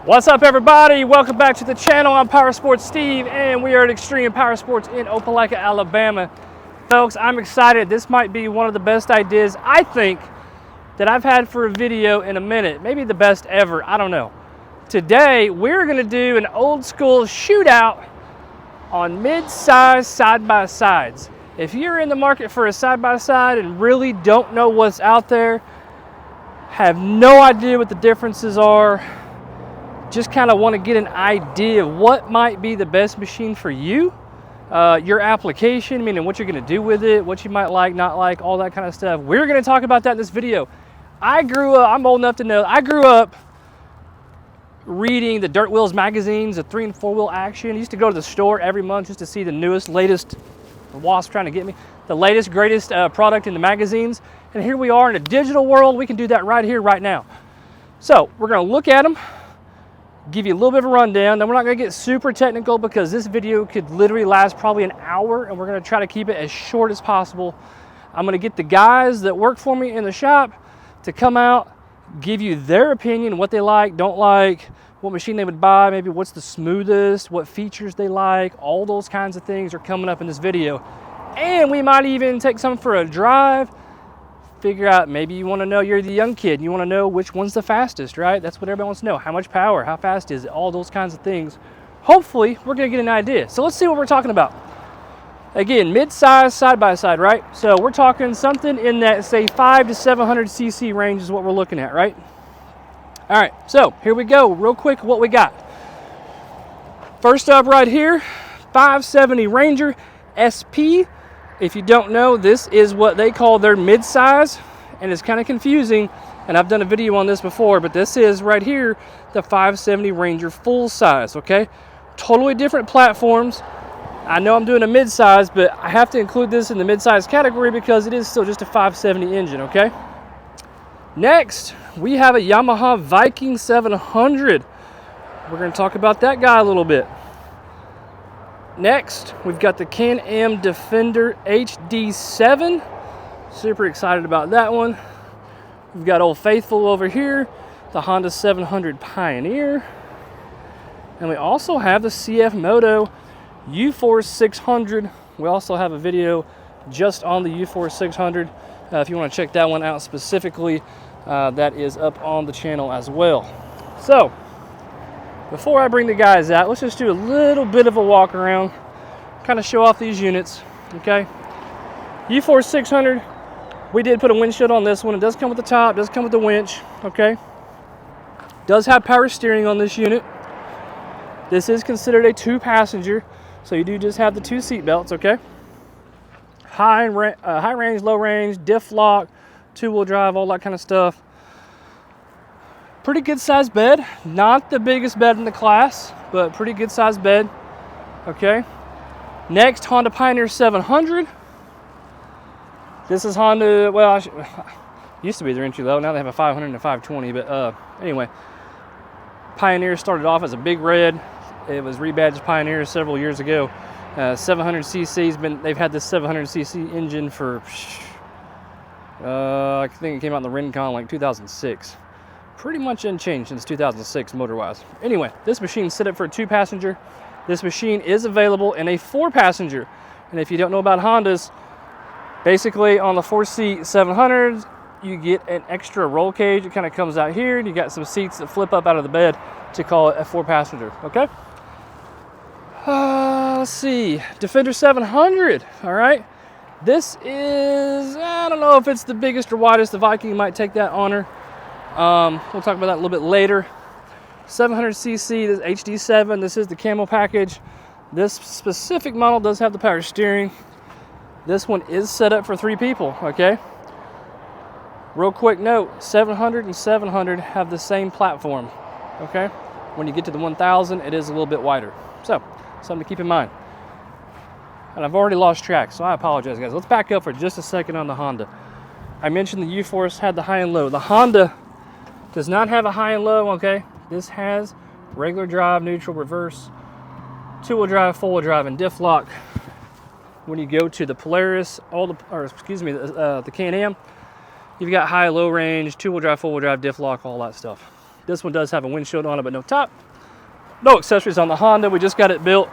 What's up, everybody? Welcome back to the channel. I'm Power Sports Steve, and we are at Extreme Power Sports in Opelika, Alabama. Folks, I'm excited. This might be one of the best ideas, I think, that I've had for a video in a minute. Maybe the best ever. I don't know. Today, we're going to do an old school shootout on mid-size side-by-sides. If you're in the market for a side-by-side and really don't know what's out there, have no idea what the differences are, just kind of want to get an idea of what might be the best machine for you, your application, meaning what you're going to do with it, what you might like, not like, all that kind of stuff. We're going to talk about that in this video. I'm old enough to know, I grew up reading the Dirt Wheels magazines, the 3 and 4 wheel action. I used to go to the store every month just to see the newest, latest, wasp trying to get me, the latest, greatest product in the magazines. And here we are in a digital world. We can do that right here, right now. So we're going to look at them, give you a little bit of a rundown. Then we're not going to get super technical because this video could literally last probably an hour, and we're going to try to keep it as short as possible. I'm going to get the guys that work for me in the shop to come out, give you their opinion, what they like, don't like, what machine they would buy, maybe what's the smoothest, what features they like. All those kinds of things are coming up in this video. And we might even take some for a drive, figure out, maybe you want to know, you're the young kid and you want to know which one's the fastest, right? That's what everybody wants to know. How much power, how fast is it, all those kinds of things. Hopefully we're going to get an idea. So let's see what we're talking about. Again, mid-size side-by-side, right? So we're talking something in that, say, 500 to 700 cc range is what we're looking at, right? All right, so here we go. Real quick, what we got. First up right here, 570 Ranger SP. If you don't know, this is what they call their mid-size, and it's kind of confusing, and I've done a video on this before, but this is right here the 570 Ranger full size, okay? Totally different platforms. I know I'm doing a mid-size, but I have to include this in the mid-size category because it is still just a 570 engine, okay? Next, we have a Yamaha Viking 700. We're going to talk about that guy a little bit. Next, we've got the Can-Am Defender HD7. Super excited about that one. We've got Old Faithful over here, the Honda 700 Pioneer. And we also have the CF Moto U-Force 600. We also have a video just on the U-Force 600. If you want to check that one out specifically, that is up on the channel as well. So, before I bring the guys out, let's just do a little bit of a walk around, kind of show off these units, okay? U-Force 600, we did put a windshield on this one. It does come with the top, does come with the winch, okay? Does have power steering on this unit. This is considered a 2-passenger, so you do just have the 2 seat belts, okay? High range, low range, diff lock, 2-wheel drive, all that kind of stuff. Pretty good sized bed, not the biggest bed in the class, but pretty good sized bed, okay? Next, Honda Pioneer 700. This is Honda, well, used to be their entry level, now they have a 500 and a 520, but anyway. Pioneer started off as a big red. It was rebadged Pioneer several years ago. 700cc, they've had this 700cc engine for, I think it came out in the Rincon like 2006. Pretty much unchanged since 2006 motor-wise. Anyway, this machine's set up for a 2-passenger. This machine is available in a 4-passenger. And if you don't know about Hondas, basically on the 4-seat 700s, you get an extra roll cage. It kind of comes out here, and you got some seats that flip up out of the bed to call it a 4-passenger, okay? Let's see, Defender 700, all right? This is, I don't know if it's the biggest or widest. The Viking might take that honor. We'll talk about that a little bit later. 700cc, this HD7, this is the camo package. This specific model does have the power steering. This one is set up for 3 people, okay? Real quick note, 700 and 700 have the same platform, okay? When you get to the 1000, it is a little bit wider. So, something to keep in mind. And I've already lost track, so I apologize, guys. Let's back up for just a second on the Honda. I mentioned the U-Force had the high and low. The Honda does not have a high and low, okay? This has regular drive, neutral, reverse, 2-wheel drive, 4-wheel drive, and diff lock. When you go to the Polaris, the Can-Am, you've got high, low range, 2-wheel drive, 4-wheel drive, diff lock, all that stuff. This one does have a windshield on it, but no top. No accessories on the Honda. We just got it built.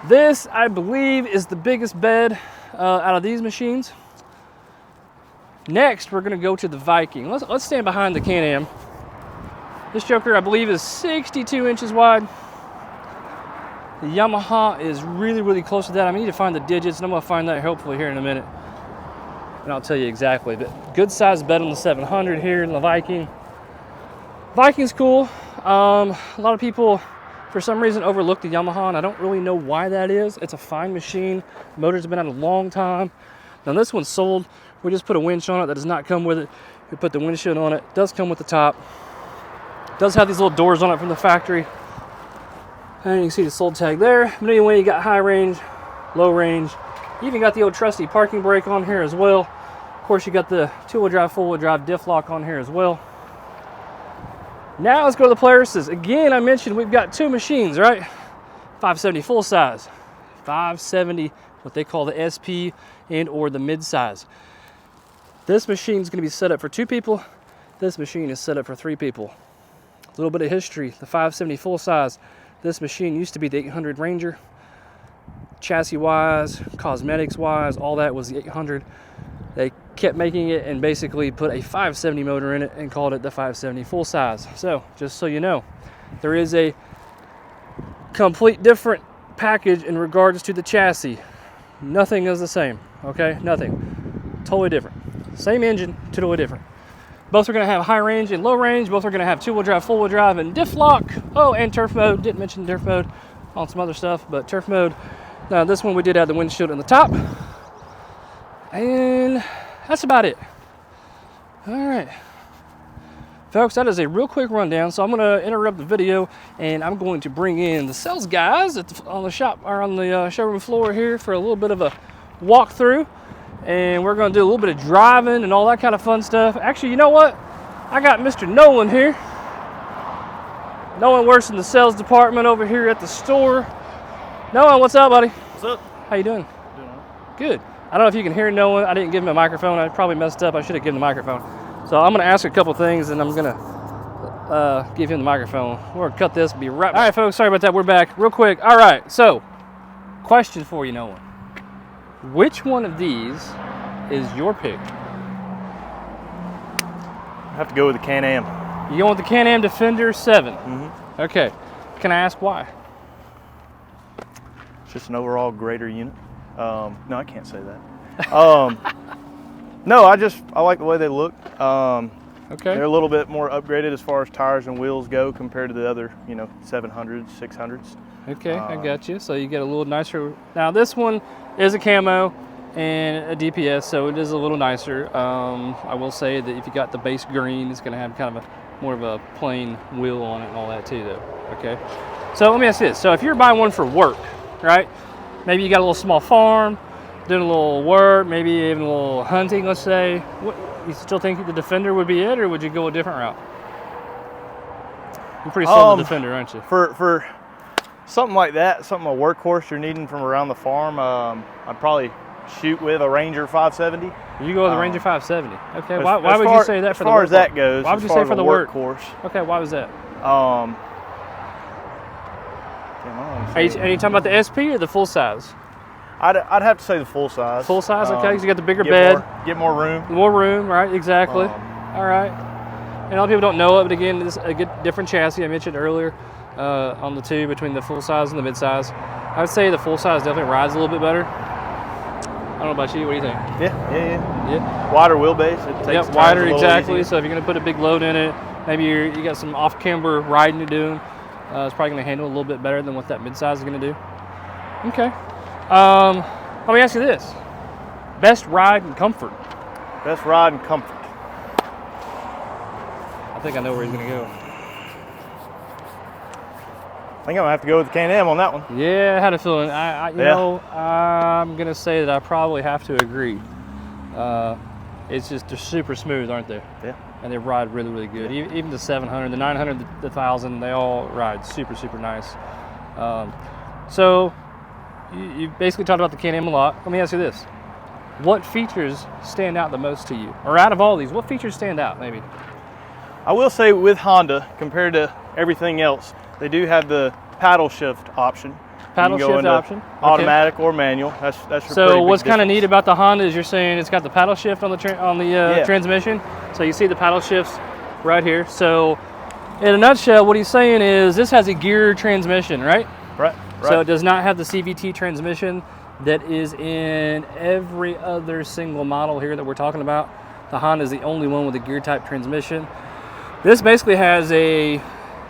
This, I believe, is the biggest bed out of these machines. Next, we're gonna go to the Viking. Let's stand behind the Can-Am. This joker, I believe, is 62 inches wide. The Yamaha is really, really close to that. I need to find the digits, and I'm gonna find that hopefully here in a minute. And I'll tell you exactly, but good sized bed on the 700 here in the Viking. Viking's cool. A lot of people, for some reason, overlook the Yamaha, and I don't really know why that is. It's a fine machine. Motors have been out a long time. Now this one's sold. We just put a winch on it. That does not come with it. We put the windshield on it. It does come with the top. It does have these little doors on it from the factory. And you can see the sold tag there. But anyway, you got high range, low range. You even got the old trusty parking brake on here as well. Of course, you got the two-wheel drive, four-wheel drive diff lock on here as well. Now let's go to the Polaris's. Again, I mentioned we've got two machines, right? 570 full size, 570 what they call the SP and or the mid-size. This machine is going to be set up for 2 people. This machine is set up for 3 people. A little bit of history. The 570 full size. This machine used to be the 800 Ranger. Chassis-wise, cosmetics-wise, all that was the 800. They kept making it and basically put a 570 motor in it and called it the 570 full size. So, just so you know, there is a complete different package in regards to the chassis. Nothing is the same, okay? Nothing. Totally different. Same engine, totally different. Both are going to have high range and low range. Both are going to have two-wheel drive, four-wheel drive, and diff lock. Oh, and turf mode. Didn't mention turf mode on some other stuff, but turf mode. Now, this one we did have the windshield in the top. And that's about it. All right. Folks, that is a real quick rundown. So I'm going to interrupt the video, and I'm going to bring in the sales guys on the shop or on the showroom floor here for a little bit of a walkthrough. And we're going to do a little bit of driving and all that kind of fun stuff. Actually, you know what? I got Mr. Nolan here. Nolan works in the sales department over here at the store. Nolan, what's up, buddy? What's up? How you doing? Doing all right. Good. I don't know if you can hear Nolan. I didn't give him a microphone. I probably messed up. I should have given him the microphone. So I'm going to ask a couple things, and I'm going to give him the microphone. We're going to cut this and be right back. All right, folks. Sorry about that. We're back real quick. All right. So, question for you, Nolan. Which one of these is your pick? I have to go with the Can-Am. You going with the Can-Am Defender 7? Mm-hmm. Okay. Can I ask why? It's just an overall greater unit. No, I can't say that. No, I like the way they look. Okay. They're a little bit more upgraded as far as tires and wheels go compared to the other, 700s, 600s. Okay, I got you. So you get a little nicer. Now this one is a camo and a DPS, so it is a little nicer. I will say that if you got the base green, it's going to have kind of more of a plain wheel on it and all that too, though. Okay. So let me ask you this. So if you're buying one for work, right? Maybe you got a little small farm, doing a little work, maybe even a little hunting, let's say. You still think the Defender would be it, or would you go a different route? You're pretty sold on the Defender, aren't you? For something like that, something a workhorse you're needing from around the farm, I'd probably shoot with a Ranger 570. You go with a Ranger 570. Okay. Why would you say that for the work? As far as that goes. Why would you say for the workhorse? Okay. Why was that? Are you talking about the SP or the full size? I'd have to say the full size. Full size, okay, because you got the bigger bed. Get more room. More room, right, exactly. All right. And a lot of people don't know it, but again, it's a good different chassis I mentioned earlier on the two between the full size and the mid size. I would say the full size definitely rides a little bit better. I don't know about you, what do you think? Yeah. Wider wheelbase. It takes wider, exactly. So if you're going to put a big load in it, maybe you got some off-camber riding to do, it's probably going to handle a little bit better than what that mid size is going to do. Okay. Let me ask you this. Best ride and comfort. Best ride and comfort. I think I know where he's going to go. I think I'm going to have to go with the Can-Am on that one. Yeah, I had a feeling. I'm going to say that I probably have to agree. It's just, they're super smooth, aren't they? Yeah. And they ride really, really good. Yeah. Even the 700, the 900, the 1000, they all ride super, super nice. So you basically talked about the Can-Am a lot. Let me ask you this. What features stand out the most to you? Or out of all these, what features stand out maybe? I will say with Honda, compared to everything else, they do have the paddle shift option. Paddle shift option. Automatic or manual. That's so what's kind of neat about the Honda is you're saying it's got the paddle shift on the transmission. So you see the paddle shifts right here. So in a nutshell, what he's saying is this has a gear transmission, right? Right. So it does not have the CVT transmission that is in every other single model here that we're talking about. The Honda is the only one with a gear type transmission. This basically has a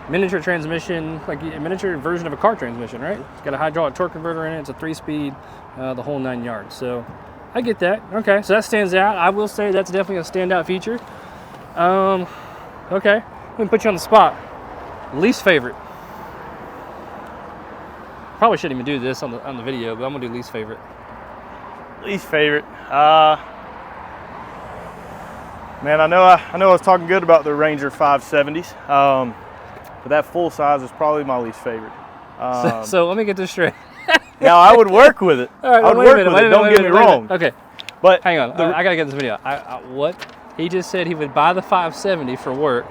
miniature transmission, like a miniature version of a car transmission, right? It's got a hydraulic torque converter in it. It's a 3-speed, the whole 9 yards. So I get that. Okay, so that stands out. I will say that's definitely a standout feature. Okay, let me put you on the spot. Least favorite. Probably shouldn't even do this on the video, but I'm gonna do least favorite. Least favorite. Man, I know I was talking good about the Ranger 570s, but that full size is probably my least favorite. So let me get this straight. Now I would work with it. All right, I would work with it. Don't get me wrong. Okay, but hang on. I gotta get this video. What? He just said he would buy the 570 for work,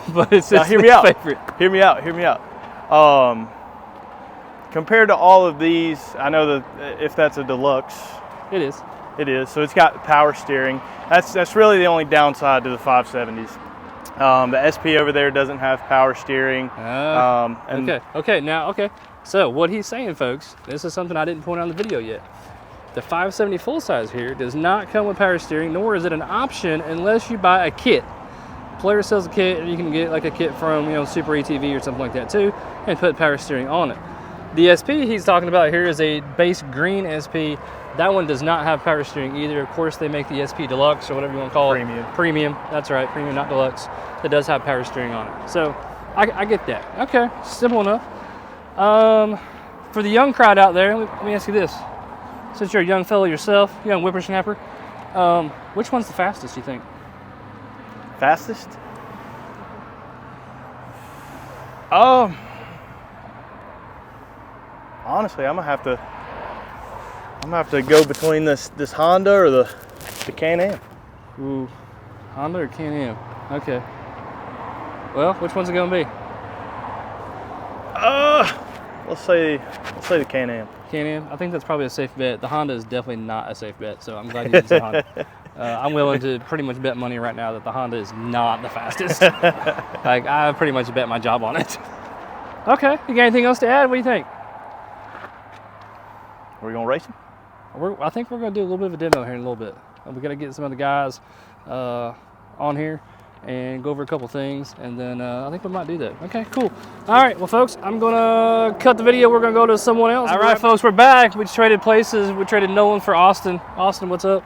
but it's his least favorite. Hear me out. Hear me out. Compared to all of these, I know that if that's a deluxe, it is. It is. So it's got power steering. That's really the only downside to the 570s. The SP over there doesn't have power steering. Okay. So what he's saying, folks, this is something I didn't point out in the video yet. The 570 full size here does not come with power steering, nor is it an option unless you buy a kit. Player sells a kit, and you can get like a kit from Super UTV or something like that too, and put power steering on it. The SP he's talking about here is a base green SP. That one does not have power steering either. Of course, they make the SP Deluxe or whatever you want to call it. Premium. That's right, premium, not deluxe. That does have power steering on it. So I get that. Okay, simple enough. For the young crowd out there, let me ask you this. Since you're a young fellow yourself, young whippersnapper, which one's the fastest, you think? Fastest? Honestly, I'm gonna have to go between this Honda or the Can-Am. Ooh, Honda or Can-Am? Okay. Well, which one's it gonna be? Let's say the Can-Am. Can-Am? I think that's probably a safe bet. The Honda is definitely not a safe bet, so I'm glad you used the Honda. I'm willing to pretty much bet money right now that the Honda is not the fastest. Like, I pretty much bet my job on it. Okay, you got anything else to add? What do you think? Are we gonna race him? I think we're gonna do a little bit of a demo here in a little bit. We gotta get some of the guys on here and go over a couple things, and then I think we might do that. Okay, cool. All right, well, folks, I'm gonna cut the video. We're gonna go to someone else. All right, folks, we're back. We just traded places. We traded Nolan for Austin. Austin, what's up?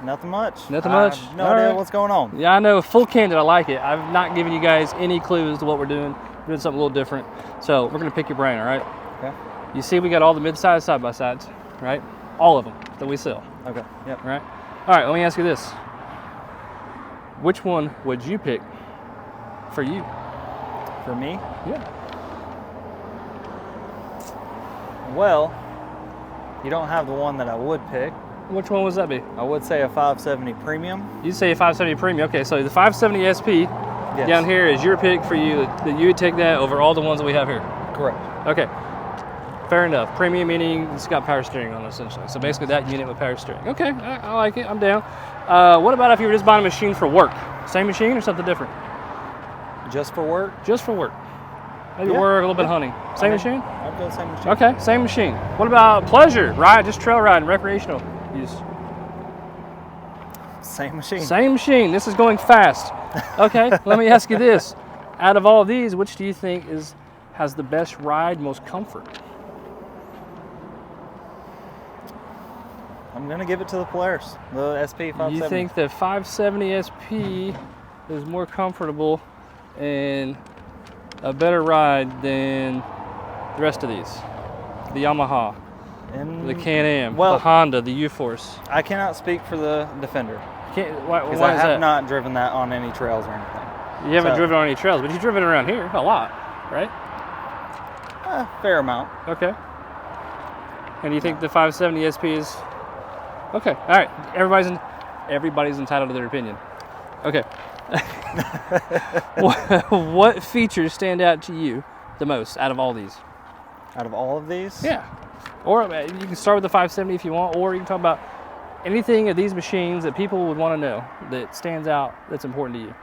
Nothing much. Nothing much? I have no idea what's going on. Yeah, I know. Full candid, I like it. I've not given you guys any clues to what we're doing. We're doing something a little different. So we're gonna pick your brain, all right? Okay. You see we got all the mid-size side-by-sides, right? All of them that we sell. Okay, yep. Right? All right, let me ask you this. Which one would you pick for you? For me? Yeah. Well, you don't have the one that I would pick. Which one would that be? I would say a 570 Premium. You say a 570 Premium. Okay, so the 570 SP down here is your pick for you, that you would take that over all the ones that we have here. Correct. Okay. Fair enough. Premium meaning it's got power steering on it, essentially. So basically that unit with power steering. Okay, I like it. I'm down. What about if you were just buying a machine for work? Same machine or something different? Just for work? Just for work. Maybe work, a little bit of hunting. Same machine? I'd go same machine. Okay, same machine. What about pleasure, ride, just trail riding, recreational use? Same machine. Same machine. This is going fast. Okay, let me ask you this. Out of all of these, which do you think has the best ride, most comfort? I'm going to give it to the Polaris, the SP 570. You think the 570 SP is more comfortable and a better ride than the rest of these? The Yamaha, the Can-Am, the Honda, the U-Force. I cannot speak for the Defender. Why Because is I have that? not driven that on any trails or anything. You haven't driven on any trails, but you've driven around here a lot, right? A fair amount. Okay. And you think the 570 SP is... Okay, all right. Everybody's entitled to their opinion. Okay. What features stand out to you the most out of all these? Out of all of these? Yeah. Or you can start with the 570 if you want, or you can talk about anything of these machines that people would want to know that stands out that's important to you.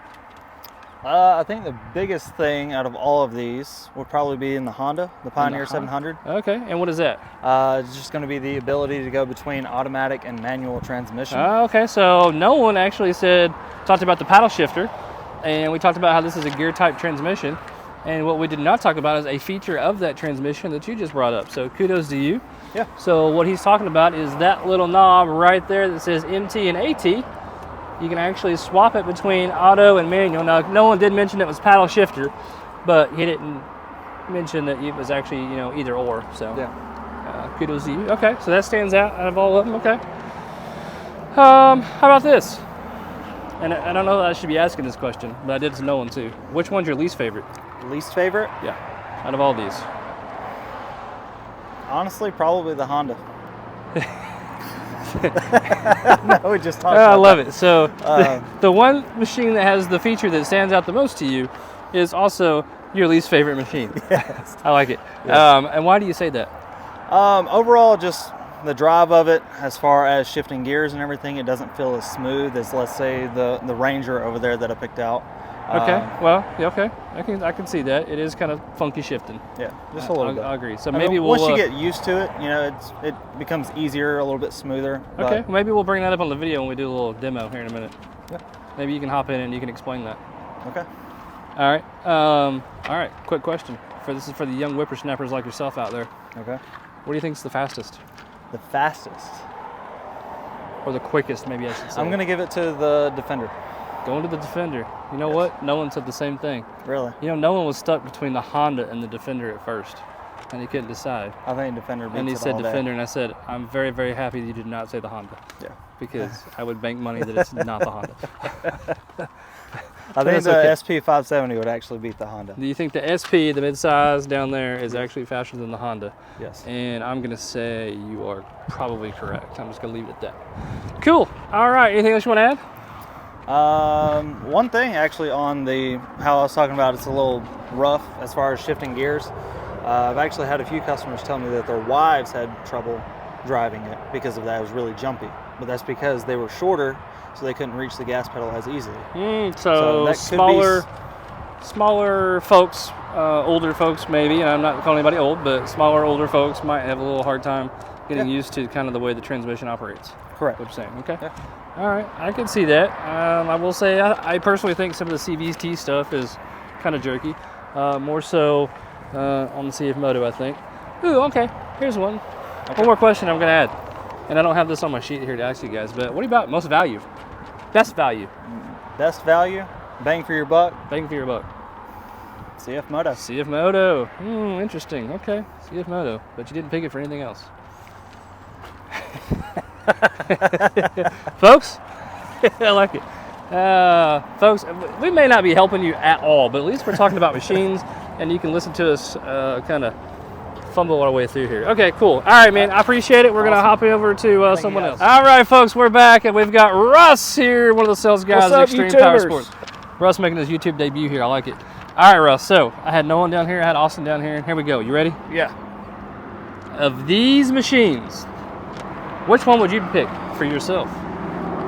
I think the biggest thing out of all of these would probably be in the Honda, the Pioneer 700. Okay, and what is that? It's just going to be the ability to go between automatic and manual transmission. Okay, so Nolan actually talked about the paddle shifter, and we talked about how this is a gear type transmission. And what we did not talk about is a feature of that transmission that you just brought up. So kudos to you. Yeah. So what he's talking about is that little knob right there that says MT and AT. You can actually swap it between auto and manual. Now, Nolan did mention it was paddle shifter, but he didn't mention that it was actually, either or. So yeah. Kudos to you. Okay, so that stands out of all of them. Okay. How about this? And I don't know that I should be asking this question, but I did to Nolan too. Which one's your least favorite? Least favorite? Yeah, out of all these. Honestly, probably the Honda. No, we just talked about I love it. So the one machine that has the feature that stands out the most to you is also your least favorite machine. Yes. I like it. Yes. And why do you say that? Overall, just the drive of it, as far as shifting gears and everything, it doesn't feel as smooth as, let's say, the Ranger over there that I picked out. Okay. Well, yeah, okay. I can see that. It is kind of funky shifting. Yeah, just a little bit. I agree. So I maybe mean, once you get used to it, it becomes easier, a little bit smoother. Okay. Well, maybe we'll bring that up on the video when we do a little demo here in a minute. Yeah. Maybe you can hop in and you can explain that. Okay. All right. All right. Quick question. This is for the young whippersnappers like yourself out there. Okay. What do you think is the fastest? The fastest? Or the quickest, maybe I should say. I'm going to give it to the Defender. Going to the Defender. You know what? Nolan said the same thing. Really? Nolan was stuck between the Honda and the Defender at first, and he couldn't decide. I think Defender beats And he it said all day. Defender, and I said, I'm very, very happy you did not say the Honda. Yeah. Because I would bank money that it's not the Honda. I think the okay. SP570 would actually beat the Honda. Do you think the SP, the midsize down there, is actually faster than the Honda? Yes. And I'm going to say you are probably correct. I'm just going to leave it at that. Cool. All right. Anything else you want to add? One thing actually on how I was talking about, it's a little rough as far as shifting gears. I've actually had a few customers tell me that their wives had trouble driving it because of that. It was really jumpy, but that's because they were shorter, so they couldn't reach the gas pedal as easily. So that smaller folks, older folks maybe, and I'm not calling anybody old, but smaller, older folks might have a little hard time getting used to kind of the way the transmission operates. Correct. What you're saying, okay. Yeah. All right, I can see that. I will say I personally think some of the CVT stuff is kind of jerky. More so on the CF Moto, I think. Ooh, okay, here's one. Okay. One more question I'm going to add. And I don't have this on my sheet here to ask you guys, but what about most value? Best value? Best value? Bang for your buck? Bang for your buck. CF Moto. CF Moto. Interesting. Okay, CF Moto. But you didn't pick it for anything else. Folks, I like it. Folks, we may not be helping you at all, but at least we're talking about machines, and you can listen to us kind of fumble our way through here. Okay, cool. All right, man, I appreciate it. We're going to hop over to someone else. All right, folks, we're back, and we've got Russ here, one of the sales guys at Extreme Power Sports. Russ making his YouTube debut here. I like it. All right, Russ, so I had Nolan down here, I had Austin down here. Here we go. You ready? Yeah. Of these machines, which one would you pick for yourself?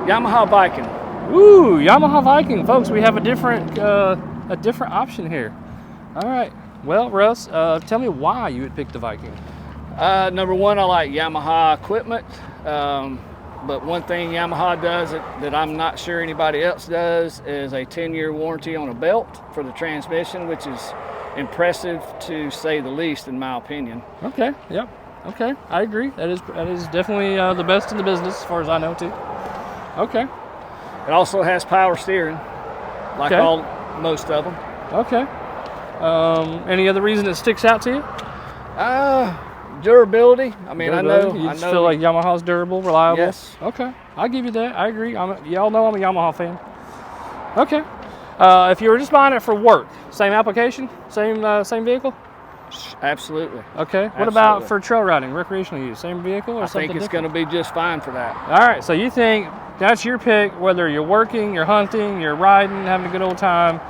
Yamaha Viking. Ooh, Yamaha Viking, folks. We have a different option here. All right. Well, Russ, tell me why you would pick the Viking. Number one, I like Yamaha equipment. But one thing Yamaha does that I'm not sure anybody else does is a 10-year warranty on a belt for the transmission, which is impressive to say the least, in my opinion. Okay. Yep. Okay. I agree. That is definitely the best in the business, as far as I know, too. Okay. It also has power steering, like most of them. Okay. Any other reason it sticks out to you? Durability. I mean, durability. I know. You just feel like Yamaha's durable, reliable? Yes. Okay. I'll give you that. I agree. Y'all know I'm a Yamaha fan. Okay. If you were just buying it for work, same application, same vehicle? Absolutely. Okay. What about for trail riding, recreational use? Same vehicle or something I think it's going to be just fine for that. All right. So you think That's your pick, whether you're working, you're hunting, you're riding, having a good old time.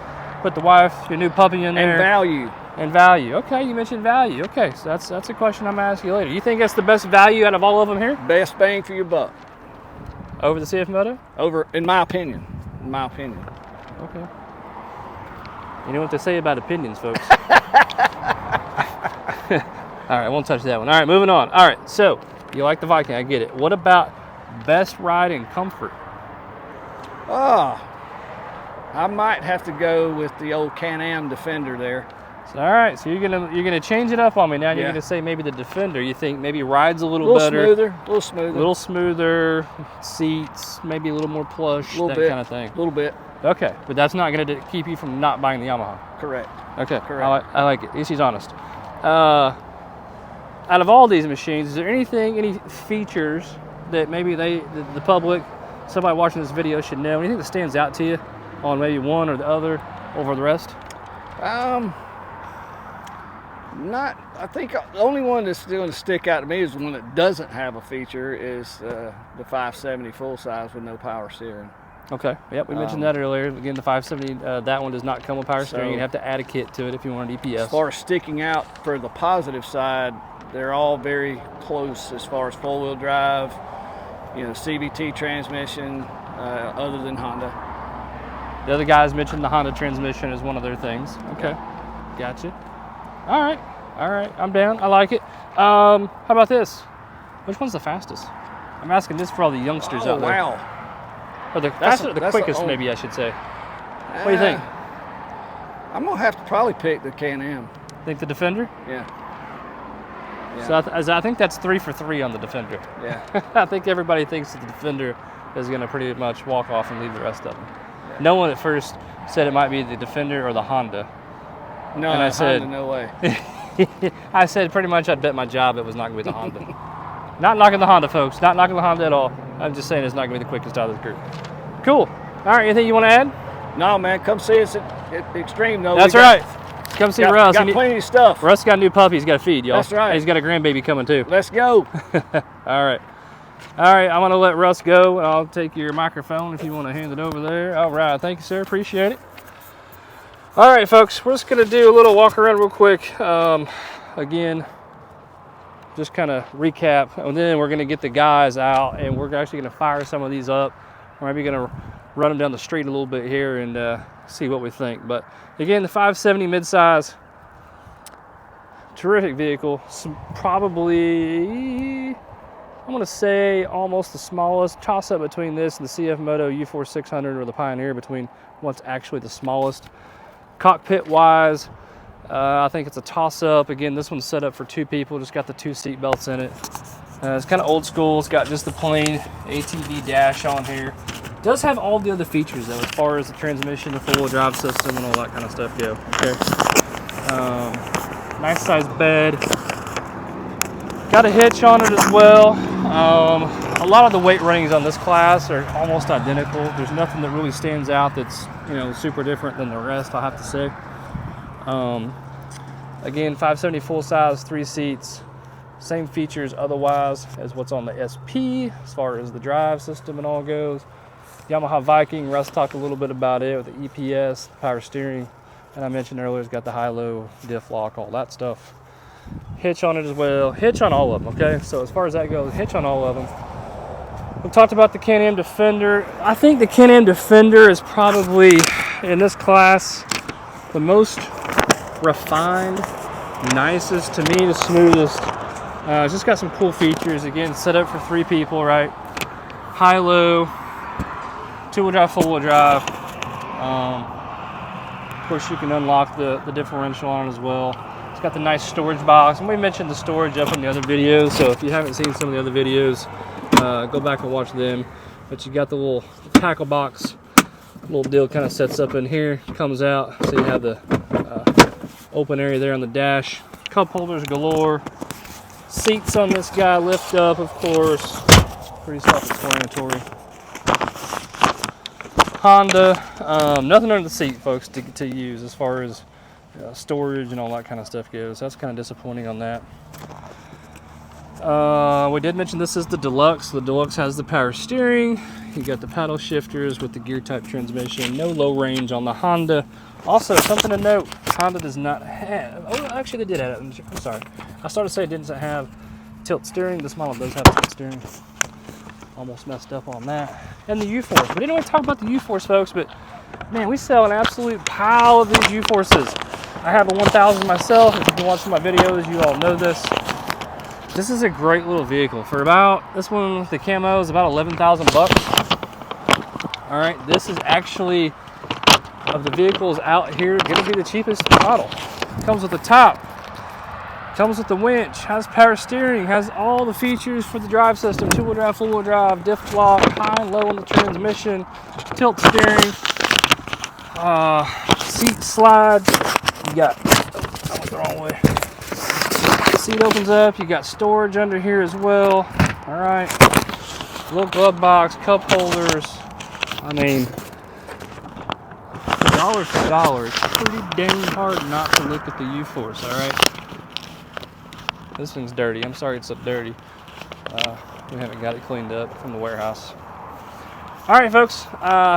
Put the wife, your new puppy in there. And value. And value. Okay, you mentioned value. Okay, so that's a question I'm going to ask you later. You think that's the best value out of all of them here? Best bang for your buck. Over the CF Moto? Over, in my opinion. In my opinion. Okay. You know what they say about opinions, folks. All right, I won't touch that one. All right, moving on. All right, so you like the Viking, I get it. What about best ride and comfort? I might have to go with the old Can-Am Defender there. So, all right, so you're gonna change it up on me now. You're gonna say maybe the Defender. You think maybe rides a little better, a little smoother, seats, maybe a little more plush, little that bit, kind of thing. A little bit. Okay, but that's not gonna keep you from not buying the Yamaha. Correct. Okay, Correct. I like it. At least he's honest. Out of all these machines, is there any features that maybe the public, somebody watching this video should know? Anything that stands out to you on maybe one or the other over the rest? I think the only one that's going to stick out to me is the one that doesn't have a feature is the 570 full size with no power steering. Okay, yep, we mentioned that earlier. Again, the 570, that one does not come with power steering. You'd have to add a kit to it if you want an EPS. As far as sticking out for the positive side, they're all very close as far as four-wheel drive, CVT transmission, other than Honda. The other guys mentioned the Honda transmission as one of their things. Okay, gotcha. All right, I'm down. I like it. How about this? Which one's the fastest? I'm asking this for all the youngsters out there. Wow. Or the quickest, maybe I should say. What do you think? I'm going to have to probably pick the Can-Am. Think the Defender? Yeah. So I think that's 3 for 3 on the Defender. Yeah. I think everybody thinks that the Defender is going to pretty much walk off and leave the rest of them. Yeah. No one at first said it might be the Defender or the Honda. No, and I said, Honda, no way. I said pretty much I'd bet my job it was not going to be the Honda. Not knocking the Honda, folks. Not knocking the Honda at all. I'm just saying it's not going to be the quickest out of the group. Cool. All right, anything you want to add? No, man. Come see us at Extreme, though. That's right. Come see Russ. Got plenty of stuff. Russ got a new puppy he's got to feed, y'all. That's right. And he's got a grandbaby coming, too. Let's go. All right. All right, I'm going to let Russ go. I'll take your microphone if you want to hand it over there. All right. Thank you, sir. Appreciate it. All right, folks. We're just going to do a little walk around real quick. Again, just kind of recap, and then we're going to get the guys out, and we're actually going to fire some of these up. We're maybe going to run them down the street a little bit here and see what we think. But again, the 570 midsize, terrific vehicle. Probably, I'm going to say almost the smallest. Toss up between this and the CF Moto U4 600 or the Pioneer, between what's actually the smallest. Cockpit wise, I think it's a toss-up. Again, this one's set up for 2 people, just got the 2 seat belts in it. It's kind of old school. It's got just the plain ATV dash on here. It does have all the other features, though, as far as the transmission, the four-wheel drive system, and all that kind of stuff go. Okay. Nice sized bed. Got a hitch on it as well. A lot of the weight ratings on this class are almost identical. There's nothing that really stands out that's super different than the rest, I'll have to say. Again, 570 full size, 3 seats, same features otherwise as what's on the SP as far as the drive system and all goes. Yamaha Viking, Russ talked a little bit about it with the EPS, power steering, and I mentioned earlier it's got the high-low diff lock, all that stuff. Hitch on it as well. Hitch on all of them, okay? So as far as that goes, hitch on all of them. We talked about the Can-Am Defender. I think the Can-Am Defender is probably, in this class, the most refined, nicest, to me, the smoothest. It's just got some cool features. Again, set up for 3 people, right? High-low, 2-wheel drive, 4-wheel drive. Of course, you can unlock the differential on it as well. It's got the nice storage box, and we mentioned the storage up in the other videos, so if you haven't seen some of the other videos, go back and watch them. But you got the little tackle box, little deal kind of sets up in here, comes out, so you have the open area there on the dash. Cup holders galore. Seats on this guy lift up, of course. Pretty self-explanatory. Honda, nothing under the seat, folks, to use as far as storage and all that kind of stuff goes. That's kind of disappointing on that. We did mention this is the Deluxe. The Deluxe has the power steering. You got the paddle shifters with the gear type transmission. No low range on the Honda. Also, something to note, Honda does not have, oh, actually they did have it. I'm sorry. I started to say it didn't have tilt steering. This model does have tilt steering. Almost messed up on that. And the U-Force. We didn't really talk about the U-Force, folks, but man, we sell an absolute pile of these U-Forces. I have a 1000 myself. If you've been watching my videos, you all know this. This is a great little vehicle. For about, this one with the camo is about 11,000 bucks. All right, this is actually, of the vehicles out here, gonna be the cheapest model. Comes with the top, comes with the winch, has power steering, has all the features for the drive system, 2-wheel drive, 4-wheel drive, diff lock, high and low on the transmission, tilt steering, seat slides. You got, I went the wrong way. Seat opens up, you got storage under here as well. All right, little glove box, cup holders. I mean, dollars for dollars, pretty dang hard not to look at the U-Force, all right? This thing's dirty. I'm sorry it's so dirty. We haven't got it cleaned up from the warehouse. All right, folks,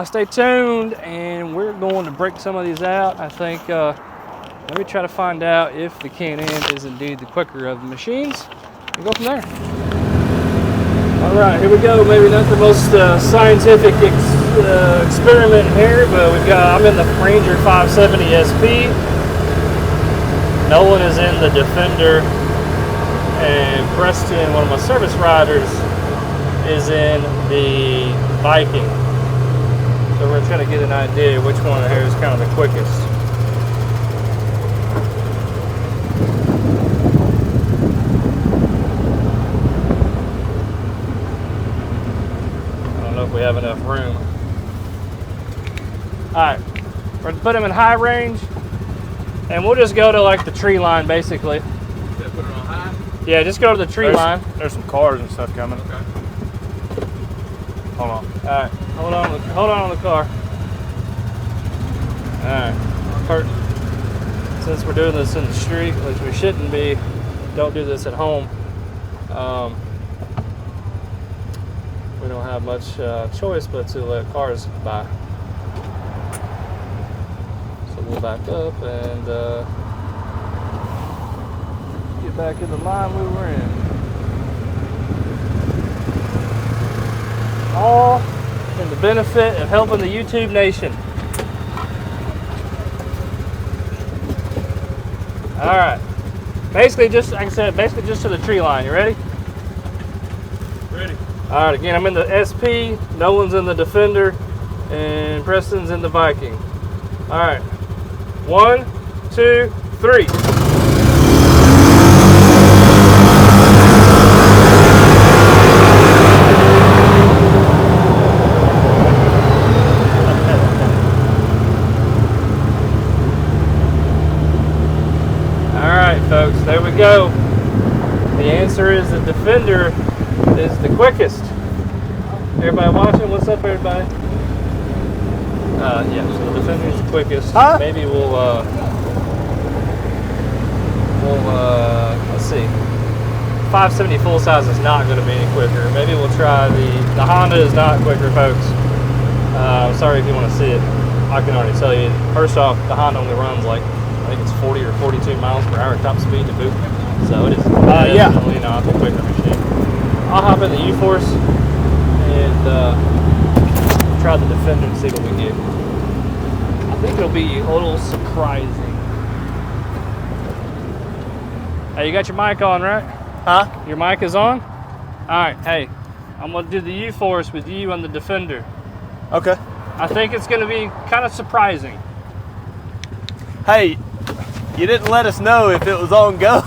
stay tuned, and we're going to break some of these out. I think, let me try to find out if the Can-Am is indeed the quicker of the machines, and go from there. All right, here we go. Maybe not the most scientific experiment here, but I'm in the Ranger 570 SP. Nolan is in the Defender, and Preston, one of my service riders, is in the Viking. So we're trying to get an idea which one here is kind of the quickest. I don't know if we have enough room. Alright, we're going to put him in high range, and we'll just go to like the tree line basically. Put it on high? Yeah, just go to the tree line. There's some cars and stuff coming. Okay. Hold on. Alright, hold on the car. Alright. Since we're doing this in the street, which we shouldn't be, don't do this at home. We don't have much choice but to let cars by. So we'll back up and get back in the line we were in. All in the benefit of helping the YouTube nation. All right. Basically, just like I said, basically just to the tree line. You ready? Ready. All right. Again, I'm in the SP. Nolan's in the Defender, and Preston's in the Viking. All right. 1, 2, 3. Folks, there we go. The answer is the Defender is the quickest. Everybody watching? What's up, everybody? Yeah, so the Defender is the quickest. Huh? Maybe we'll let's see. 570 full size is not going to be any quicker. Maybe we'll try the Honda is not quicker, folks. I'm sorry if you want to see it. I can already tell you. First off, the Honda only runs like, I think it's 40 or 42 miles per hour top speed to boot. So it is definitely not the quicker machine. I'll hop in the U-Force and try the Defender and see what we get. I think it'll be a little surprising. Hey, you got your mic on, right? Huh? Your mic is on? Alright, hey, I'm going to do the U-Force with you on the Defender. Okay. I think it's going to be kind of surprising. Hey, you didn't let us know if it was on go.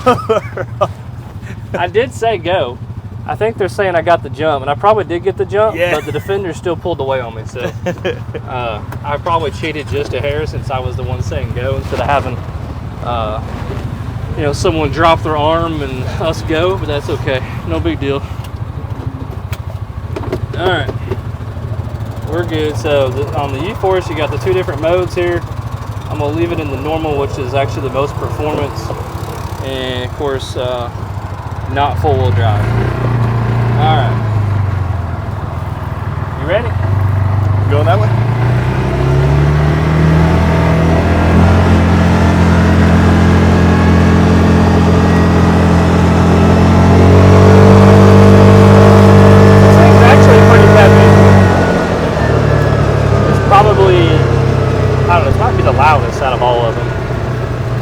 I did say go. I think they're saying I got the jump, and I probably did get the jump, Yeah. but the Defender still pulled away on me. So I probably cheated just a hair since I was the one saying go instead of having someone drop their arm and us go, but that's okay. No big deal. All right, we're good. So on the U-Force, you got the two different modes here. I'm gonna leave it in the normal, which is actually the most performance, and of course not full-wheel drive. All right. You ready? Going that way? This thing's actually pretty heavy. It's probably, I don't know, this might be the loudest out of all of them.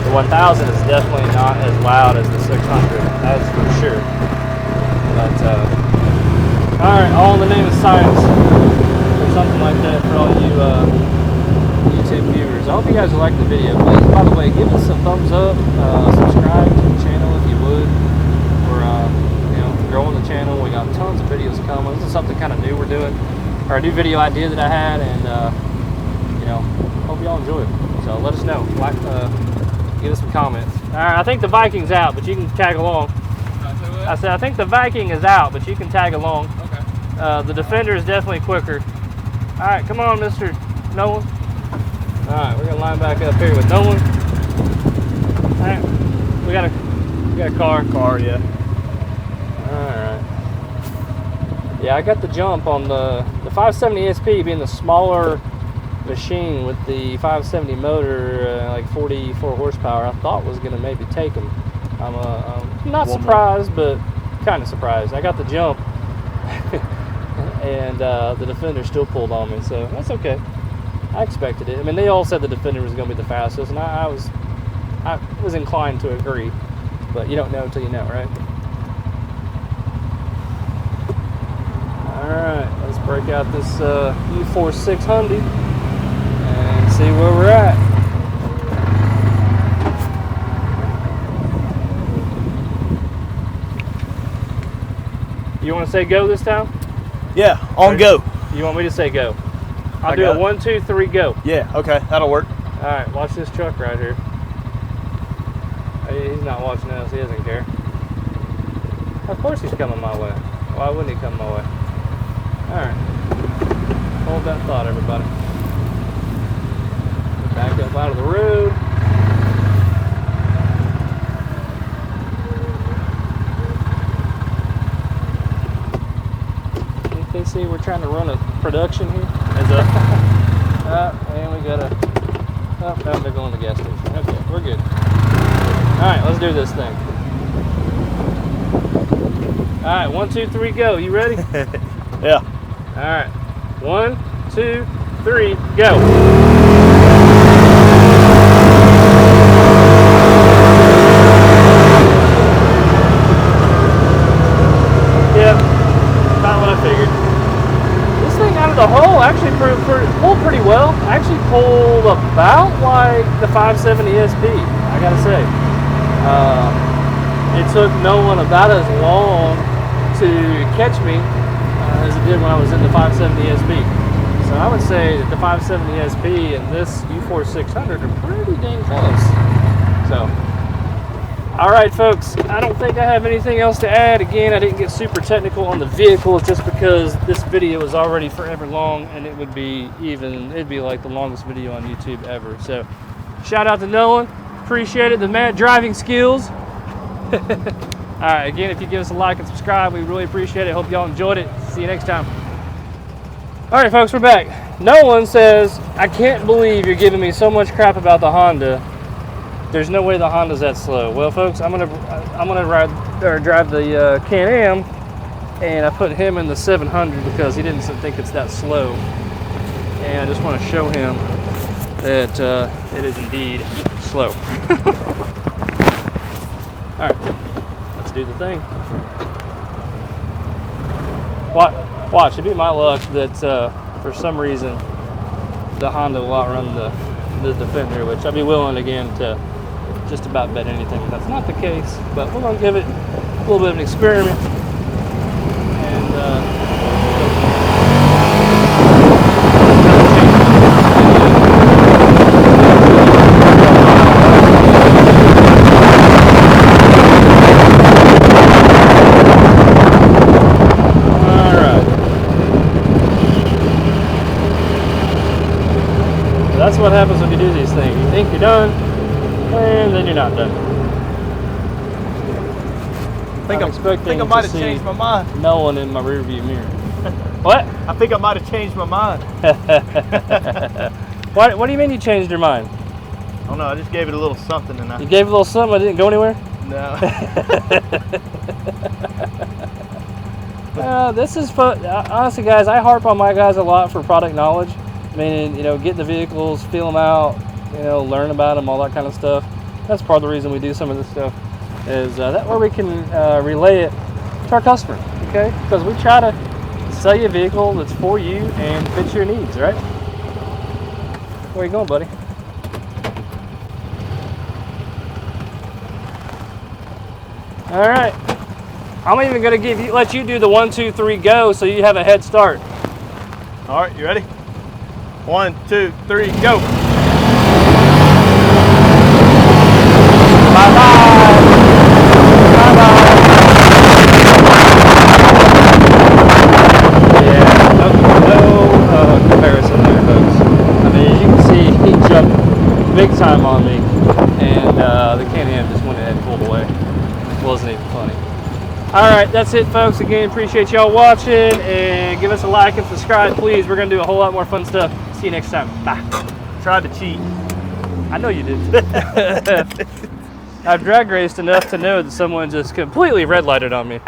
The 1000 is definitely not as loud as the 600, that's for sure. But, all right, all in the name of science, or something like that for all you YouTube viewers. I hope you guys like the video. Please, by the way, give us a thumbs up, subscribe to the channel if you would. We're, growing the channel. We got tons of videos coming. This is something kind of new we're doing, or a new video idea that I had, and hope y'all enjoy it. So let us know. Like, give us some comments. All right, I think the Viking's out, but you can tag along. I said I think the Viking is out, but you can tag along. Okay. The Defender is definitely quicker. All right, come on, Mr. Nolan. All right, we're gonna line back up here with Nolan. All right, we got a car. Yeah. All right. Yeah, I got the jump on the 570 SP being the smaller machine with the 570 motor, like 44 horsepower. I thought was gonna maybe take him. I'm not surprised, but kind of surprised. I got the jump, and the Defender still pulled on me, so that's okay. I expected it. I mean, they all said the Defender was going to be the fastest, and I was inclined to agree, but you don't know until you know, right? All right, let's break out this U4 600 and see where we're at. You want to say go this time? Yeah, on go. You want me to say go? I'll I do got a it. 1, 2, 3, go. Yeah, okay, that'll work. All right, watch this truck right here. He's not watching us. He doesn't care. Of course he's coming my way. Why wouldn't he come my way? All right. Hold that thought, everybody. Back up out of the road. You see, we're trying to run a production here. Is that? And we got a. Oh, no, they're going to the gas station. Okay, we're good. All right, let's do this thing. All right, 1, 2, 3, go. You ready? Yeah. All right, 1, 2, 3, go. Yep, about what I figured. This thing out of the hole actually pulled pretty well. Actually pulled about like the 570 SP, I gotta say. It took Nolan about as long to catch me as it did when I was in the 570 SP. So I would say that the 570 SP and this U4 600 are pretty dang close. So, all right, folks, I don't think I have anything else to add. Again, I didn't get super technical on the vehicle just because this video is already forever long, and it'd be like the longest video on YouTube ever. So, shout out to Nolan. Appreciate it. The mad driving skills. All right, again, if you give us a like and subscribe, we really appreciate it. Hope y'all enjoyed it. See you next time. All right, folks, we're back. Nolan says, I can't believe you're giving me so much crap about the Honda. There's no way the Honda's that slow. Well, folks, I'm gonna drive the Can-Am, and I put him in the 700 because he didn't think it's that slow. And I just want to show him that it is indeed slow. All right, let's do the thing. Watch, it'd be my luck that for some reason the Honda will outrun the Defender, which I'd be willing again to just about bet anything that's not the case, but we're gonna give it a little bit of an experiment. And that's what happens when you do these things. You think you're done, and then you're not done. think I'm expecting I might to have see changed my mind. no one in my rearview mirror. What? I think I might have changed my mind. What do you mean you changed your mind? I don't know. I just gave it a little something, and You gave it a little something, it didn't go anywhere? no. This is fun. Honestly, guys, I harp on my guys a lot for product knowledge. Meaning, get the vehicles, feel them out, learn about them, all that kind of stuff. That's part of the reason we do some of this stuff. Is that way we can relay it to our customer, okay? Because we try to sell you a vehicle that's for you and fits your needs, right? Where you going, buddy? All right. I'm even gonna let you do the 1, 2, 3 go, so you have a head start. All right, you ready? 1, 2, 3, go. Bye bye. Bye bye. Yeah, no comparison there, folks. I mean, as you can see, he jumped big time on me, and the Can-Am just went ahead and pulled away. It wasn't even funny. All right, that's it, folks. Again, appreciate y'all watching, and give us a like and subscribe, please. We're gonna do a whole lot more fun stuff. See you next time. Bye. Tried to cheat. I know you did. I've drag raced enough to know that someone just completely red lighted on me.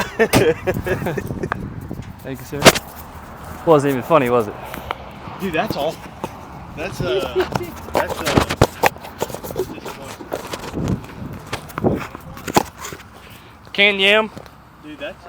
Thank you, sir. Wasn't even funny, was it? Dude, that's all. That's Can-Am. Dude, that's